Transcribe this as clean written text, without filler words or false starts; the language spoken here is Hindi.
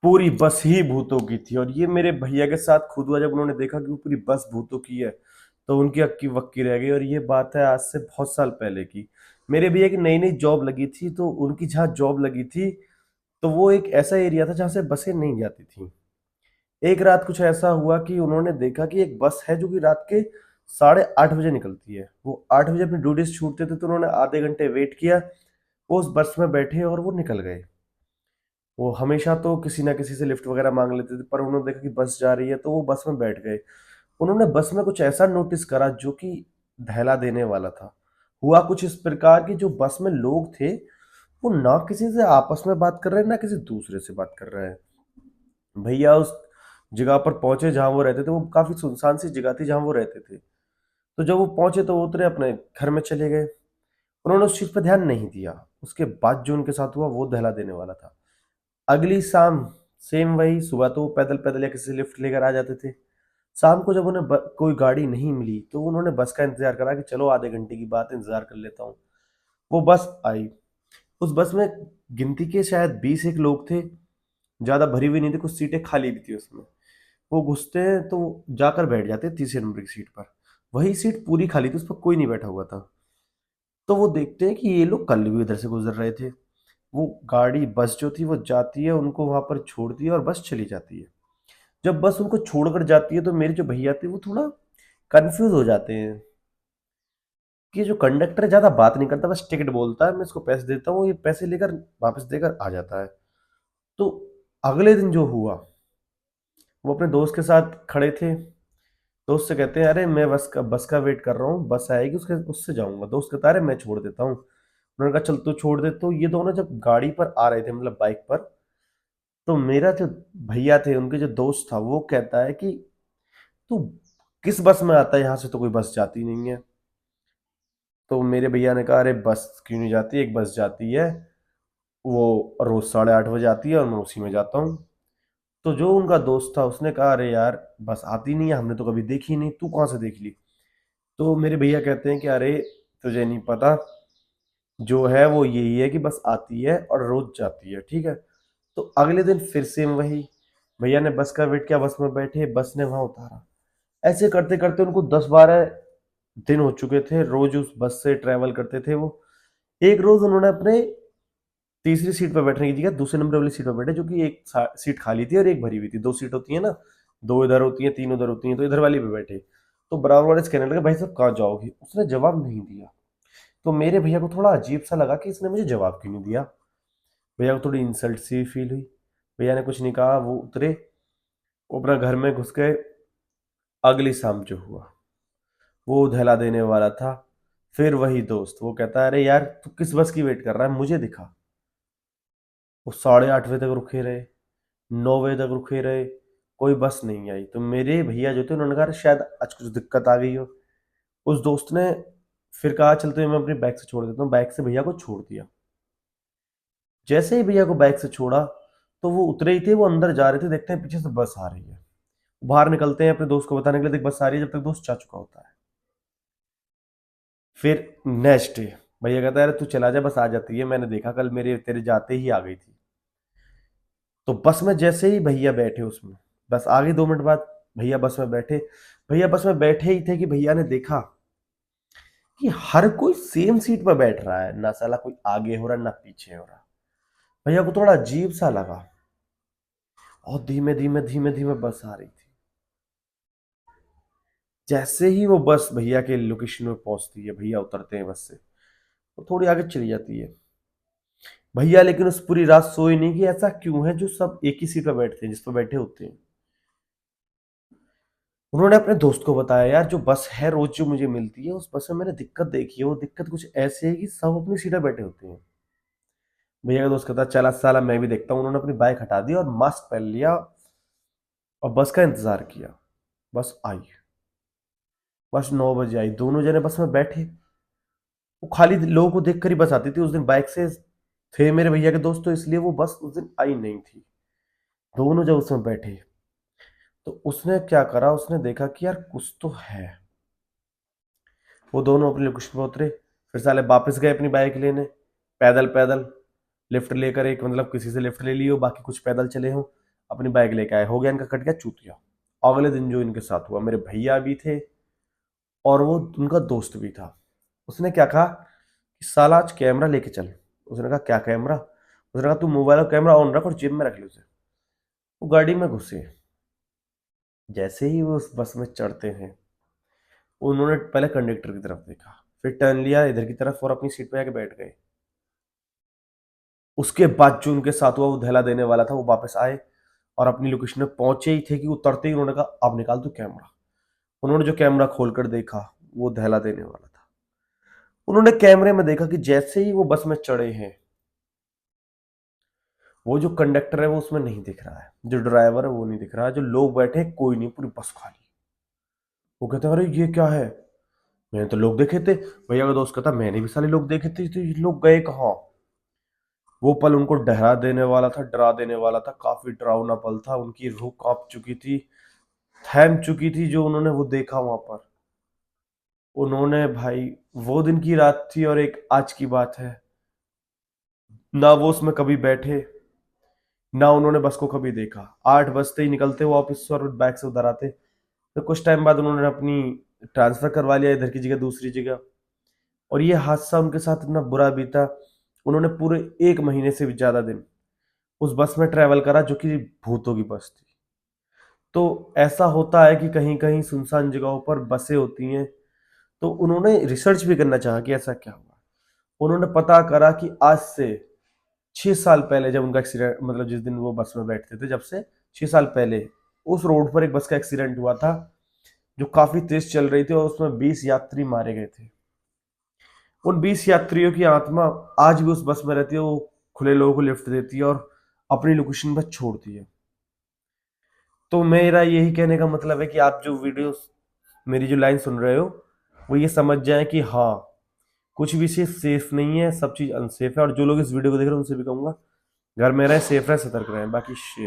पूरी बस ही भूतों की थी। और ये मेरे भैया के साथ खुद हुआ, जब उन्होंने देखा कि वो पूरी बस भूतों की है, तो उनकी अक्की वक्की रह गई। और ये बात है आज से बहुत साल पहले की। मेरे भैया की नई नई जॉब लगी थी, तो उनकी जहाँ जॉब लगी थी, तो वो एक ऐसा एरिया था जहाँ से बसें नहीं जाती थी। एक रात कुछ ऐसा हुआ कि उन्होंने देखा कि एक बस है जो कि रात के 8:30 बजे निकलती है। वो 8 बजे अपनी ड्यूटी से छूटते थे, तो उन्होंने आधे घंटे वेट किया, वो उस बस में बैठे और वो निकल गए। वो हमेशा तो किसी ना किसी से लिफ्ट वगैरह मांग लेते थे, पर उन्होंने देखा कि बस जा रही है, तो वो बस में बैठ गए। उन्होंने बस में कुछ ऐसा नोटिस करा जो कि दहला देने वाला था। हुआ कुछ इस प्रकार की, जो बस में लोग थे, वो ना किसी से आपस में बात कर रहे हैं, ना किसी दूसरे से बात कर रहे हैं। भैया उस जगह पर पहुंचे जहां वो रहते थे। वो काफी सुनसान सी जगह थी जहां वो रहते थे। तो जब वो पहुंचे, तो वो उतरे, अपने घर में चले गए। उन्होंने उस चीज पर ध्यान नहीं दिया। उसके बाद जो उनके साथ हुआ वो दहला देने वाला था। अगली शाम सेम वही। सुबह तो वो पैदल पैदल या किसी से लिफ्ट लेकर आ जाते थे। शाम को जब उन्हें कोई गाड़ी नहीं मिली, तो उन्होंने बस का इंतजार करा कि चलो आधे घंटे की बात है, इंतजार कर लेता हूँ। वो बस आई। उस बस में गिनती के शायद 20 एक लोग थे। ज्यादा भरी हुई नहीं थी, कुछ सीटें खाली भी थी उसमें। वो घुसते हैं तो जाकर बैठ जाते हैं तीसरे नंबर की सीट पर। वही सीट पूरी खाली थी, उस पर कोई नहीं बैठा हुआ था। तो वो देखते हैं कि ये लोग कल भी इधर से गुजर रहे थे। वो गाड़ी बस जो थी वो जाती है, उनको वहां पर छोड़ती है और बस चली जाती है। जब बस उनको छोड़कर जाती है, तो मेरे जो भैया थे वो थोड़ा कंफ्यूज हो जाते हैं कि जो कंडक्टर है ज्यादा बात नहीं करता, बस टिकट बोलता है, मैं इसको पैसे देता हूँ, ये पैसे लेकर वापस देकर आ जाता है। तो अगले दिन जो हुआ, वो अपने दोस्त के साथ खड़े थे। दोस्त से कहते हैं, अरे मैं बस का वेट कर रहा हूँ, बस आएगी उसके उससे जाऊंगा। दोस्त कहता है, अरे मैं छोड़ देता हूँ। उन्होंने कहा चल तू छोड़ दे। तो ये दोनों जब गाड़ी पर आ रहे थे, मतलब बाइक पर, तो मेरा जो भैया थे, उनके जो दोस्त था, वो कहता है कि तू किस बस में आता है, यहाँ से तो कोई बस जाती नहीं है। तो मेरे भैया ने कहा, अरे बस क्यों नहीं जाती, एक बस जाती है, वो रोज 8:30 बजे आती है और मैं उसी में जाता हूँ। तो जो उनका दोस्त था, उसने कहा, अरे यार बस आती नहीं है, हमने तो कभी देखी नहीं, तू कहाँ से देख ली। तो मेरे भैया कहते हैं कि अरे तुझे नहीं पता, जो है वो यही है कि बस आती है और रोज जाती है, ठीक है। तो अगले दिन फिर से वही। भैया ने बस का वेट किया, बस में बैठे, बस ने वहां उतारा। ऐसे करते करते उनको 10-12 दिन हो चुके थे, रोज उस बस से ट्रेवल करते थे वो। एक रोज उन्होंने अपने तीसरी सीट पर बैठने की जगह दूसरे नंबर वाली सीट पर बैठे, जो कि एक सीट खाली थी और एक भरी हुई थी। दो सीट होती है ना, दो इधर होती है, तीन उधर होती है, तो इधर वाली पे बैठे। तो बराबर वाले से कहने लगे, भाई साहब कहाँ जाओगे। उसने जवाब नहीं दिया। तो मेरे भैया को थोड़ा अजीब सा लगा कि इसने मुझे जवाब क्यों नहीं दिया। भैया को थोड़ी इंसल्ट सी फील हुई। भैया ने कुछ नहीं कहा, वो उतरे, वो अपना घर में घुस गए। अगली शाम जो हुआ, वो धैला देने वाला था। फिर वही दोस्त, वो कहता है, अरे यार तू किस बस की वेट कर रहा है, मुझे दिखा। वो 8:30 बजे तक रुके रहे, 9 बजे तक रुके रहे, कोई बस नहीं आई। तो मेरे भैया जो थे, उन्होंने कहा, "अरे शायद आज कुछ दिक्कत आ गई हो।" उस दोस्त ने फिर कहा, चलते मैं अपनी बाइक से छोड़ देता हूँ। बाइक से भैया को छोड़ दिया। जैसे ही भैया को बाइक से छोड़ा, तो वो उतरे ही थे, वो अंदर जा रहे थे, देखते हैं पीछे से बस आ रही है। बाहर निकलते हैं अपने दोस्त को बताने के लिए, देख बस आ रही है, जब तक दोस्त जा चुका होता है। फिर नेक्स्ट डे भैया कहता है, अरे तू चला जा, बस आ जाती है, मैंने देखा कल मेरे तेरे जाते ही आ गई थी। तो बस में जैसे ही भैया बैठे उसमें, बस आ गई 2 मिनट बाद। भैया बस में बैठे। भैया बस में बैठे ही थे कि भैया ने देखा कि हर कोई सेम सीट पर बैठ रहा है, ना साला कोई आगे हो रहा ना पीछे हो रहा। भैया को थोड़ा अजीब सा लगा। और धीमे धीमे धीमे धीमे बस आ रही थी। जैसे ही वो बस भैया के लोकेशन में पहुंचती है, भैया उतरते हैं बस से, वो थोड़ी आगे चली जाती है। भैया लेकिन उस पूरी रात सोए नहीं कि ऐसा क्यों है जो सब एक ही सीट पर बैठते हैं, जिस पर बैठे होते हैं। उन्होंने अपने दोस्त को बताया, यार जो बस है रोज जो मुझे मिलती है, उस बस में मैंने दिक्कत देखी है। वो दिक्कत कुछ ऐसी है कि सब अपनी सीट पर बैठे होते हैं। भैया का दोस्त कहता, चला साला मैं भी देखता हूँ। उन्होंने अपनी बाइक हटा दी और मास्क पहन लिया और बस का इंतजार किया। बस आई। बस 9 बजे आई। दोनों जने बस में बैठे। वो खाली लोगों को देखकर ही बस आती थी। उस दिन बाइक से थे मेरे भैया के दोस्त, तो इसलिए वो बस उस दिन आई नहीं थी। दोनों जब उसमें बैठे, तो उसने क्या करा, उसने देखा कि यार कुछ तो है। वो दोनों अपने लोकेशन पर उतरे। फिर साले वापस गए अपनी बाइक लेने, पैदल पैदल। लिफ्ट लेकर, एक मतलब किसी से लिफ्ट ले ली हो, बाकी कुछ पैदल चले हों। अपनी बाइक लेके आए, हो गया इनका कट गया चूतिया। अगले दिन जो इनके साथ हुआ, मेरे भैया भी थे और वो उनका दोस्त भी था। उसने क्या कहा कि साला आज कैमरा लेके चल। उसने कहा क्या कैमरा? उसने कहा तू मोबाइल और कैमरा ऑन रख और जेब में रख ले उसे। वो गाड़ी में घुसे। जैसे ही वो उस बस में चढ़ते हैं, उन्होंने पहले कंडक्टर की तरफ देखा, फिर टर्न लिया इधर की तरफ और अपनी सीट पे आके बैठ गए। उसके बाद जो उनके साथ हुआ, वो धैला देने वाला था। वो वापस आए और अपनी लोकेशन में पहुंचे ही थे कि उतरते ही उन्होंने कहा अब निकाल तू कैमरा। उन्होंने जो कैमरा खोलकर देखा, वो धैला देने वाला था। उन्होंने कैमरे में देखा कि जैसे ही वो बस में चढ़े हैं, वो जो कंडक्टर है वो उसमें नहीं दिख रहा है, जो ड्राइवर है वो नहीं दिख रहा है, जो लोग बैठे हैं कोई नहीं, पूरी बस खाली। वो कहते हैं अरे ये क्या है, मैंने तो लोग देखे थे। भैया का दोस्त कहता मैंने भी सारे लोग देखे थे, तो ये लोग गए कहाँ? वो पल उनको डरा देने वाला था, डरा देने वाला था। काफी डरावना पल था। उनकी रूह कांप चुकी थी, थम चुकी थी जो उन्होंने वो देखा वहां पर। उन्होंने भाई, वो दिन की रात थी और एक आज की बात है। ना वो उसमें कभी बैठे, ना उन्होंने बस को कभी देखा। 8 बजते ही निकलते वो ऑफिस से और बैग से उधर आते। तो कुछ टाइम बाद उन्होंने अपनी ट्रांसफर करवा लिया इधर की जगह दूसरी जगह। और ये हादसा उनके साथ इतना बुरा बीता, उन्होंने पूरे 1 महीने से भी ज्यादा दिन उस बस में ट्रेवल करा जो कि भूतों की बस थी। तो ऐसा होता है कि कहीं कहीं सुनसान जगहों पर बसें होती हैं। तो उन्होंने रिसर्च भी करना चाहा कि ऐसा क्या हुआ। उन्होंने पता करा कि आज से 6 साल पहले, जब उनका एक्सीडेंट, मतलब जिस दिन वो बस में बैठते थे, जब से 6 साल पहले उस रोड पर एक बस का एक्सीडेंट हुआ था जो काफी तेज चल रही थी और उसमें 20 यात्री मारे गए थे। उन 20 यात्रियों की आत्मा आज भी उस बस में रहती है। वो खुले लोगों को लिफ्ट देती है और अपनी लोकेशन पर छोड़ती है। तो मेरा यही कहने का मतलब है कि आप जो वीडियो, मेरी जो लाइन सुन रहे हो, वो ये समझ जाए कि हाँ, कुछ भी चीज सेफ नहीं है, सब चीज अनसेफ है। और जो लोग इस वीडियो को देख रहे हैं उनसे भी कहूंगा घर में रहें, सेफ रहें, सतर्क रहें। बाकी शेयर